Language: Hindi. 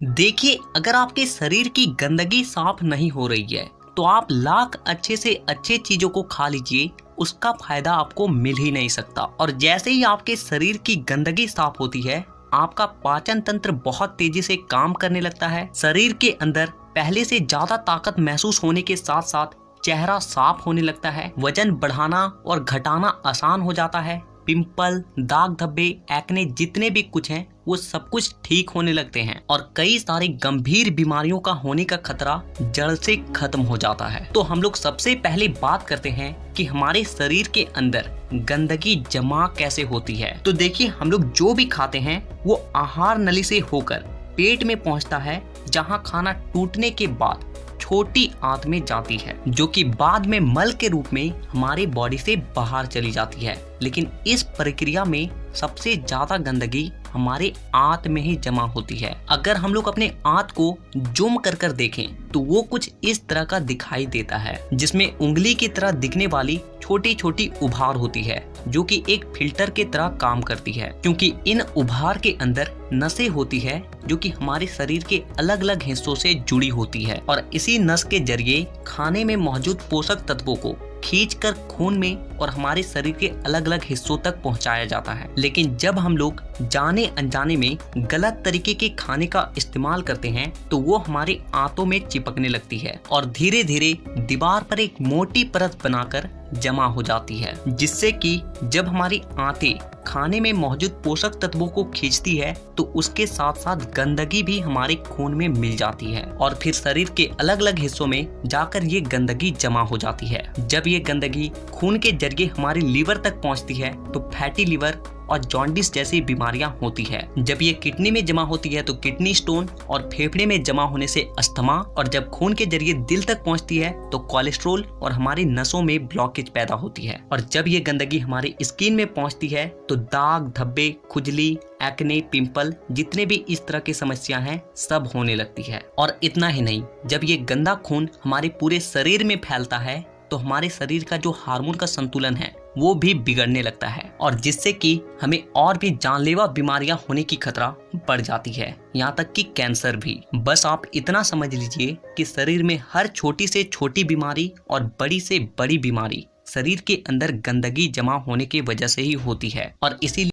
देखिए, अगर आपके शरीर की गंदगी साफ नहीं हो रही है तो आप लाख अच्छे से अच्छे चीजों को खा लीजिए, उसका फायदा आपको मिल ही नहीं सकता। और जैसे ही आपके शरीर की गंदगी साफ होती है, आपका पाचन तंत्र बहुत तेजी से काम करने लगता है। शरीर के अंदर पहले से ज्यादा ताकत महसूस होने के साथ साथ चेहरा साफ होने लगता है। वजन बढ़ाना और घटाना आसान हो जाता है। पिंपल, दाग धब्बे, एक्ने जितने भी कुछ हैं वो सब कुछ ठीक होने लगते हैं और कई सारी गंभीर बीमारियों का होने का खतरा जड़ से खत्म हो जाता है। तो हम लोग सबसे पहले बात करते हैं कि हमारे शरीर के अंदर गंदगी जमा कैसे होती है। तो देखिए, हम लोग जो भी खाते हैं वो आहार नली से होकर पेट में पहुंचता है, जहां खाना टूटने के बाद छोटी आंत में जाती है, जो कि बाद में मल के रूप में हमारी बॉडी से बाहर चली जाती है। लेकिन इस प्रक्रिया में सबसे ज्यादा गंदगी हमारे आंत में ही जमा होती है। अगर हम लोग अपने आंत को जूम कर कर देखें तो वो कुछ इस तरह का दिखाई देता है, जिसमें उंगली की तरह दिखने वाली छोटी छोटी उभार होती है, जो कि एक फिल्टर के तरह काम करती है, क्योंकि इन उभार के अंदर नसें होती है जो कि हमारे शरीर के अलग अलग हिस्सों से जुड़ी होती है और इसी नस के जरिए खाने में मौजूद पोषक तत्वों को खींचकर खून में और हमारे शरीर के अलग अलग हिस्सों तक पहुंचाया जाता है। लेकिन जब हम लोग जाने अनजाने में गलत तरीके के खाने का इस्तेमाल करते हैं तो वो हमारे आंतों में चिपकने लगती है और धीरे धीरे दीवार पर एक मोटी परत बनाकर जमा हो जाती है, जिससे कि जब हमारी आंतें खाने में मौजूद पोषक तत्वों को खींचती है तो उसके साथ साथ गंदगी भी हमारे खून में मिल जाती है और फिर शरीर के अलग अलग हिस्सों में जाकर ये गंदगी जमा हो जाती है। जब ये गंदगी खून के जरिए हमारे लीवर तक पहुंचती है तो फैटी लीवर और जॉन्डिस जैसी बीमारियां होती है। जब ये किडनी में जमा होती है तो किडनी स्टोन और फेफड़े में जमा होने से अस्थमा, और जब खून के जरिए दिल तक पहुंचती है तो कोलेस्ट्रोल और हमारी नसों में ब्लॉकेज पैदा होती है। और जब ये गंदगी हमारी स्किन में पहुंचती है तो दाग धब्बे, खुजली, एक्ने, पिंपल जितने भी इस तरह की समस्या हैं सब होने लगती है। और इतना ही नहीं, जब ये गंदा खून हमारे पूरे शरीर में फैलता है तो हमारे शरीर का जो हार्मोन का संतुलन है वो भी बिगड़ने लगता है और जिससे कि हमें और भी जानलेवा बीमारियां होने की खतरा बढ़ जाती है, यहाँ तक कि कैंसर भी। बस आप इतना समझ लीजिए कि शरीर में हर छोटी से छोटी बीमारी और बड़ी से बड़ी बीमारी शरीर के अंदर गंदगी जमा होने की वजह से ही होती है। और इसीलिए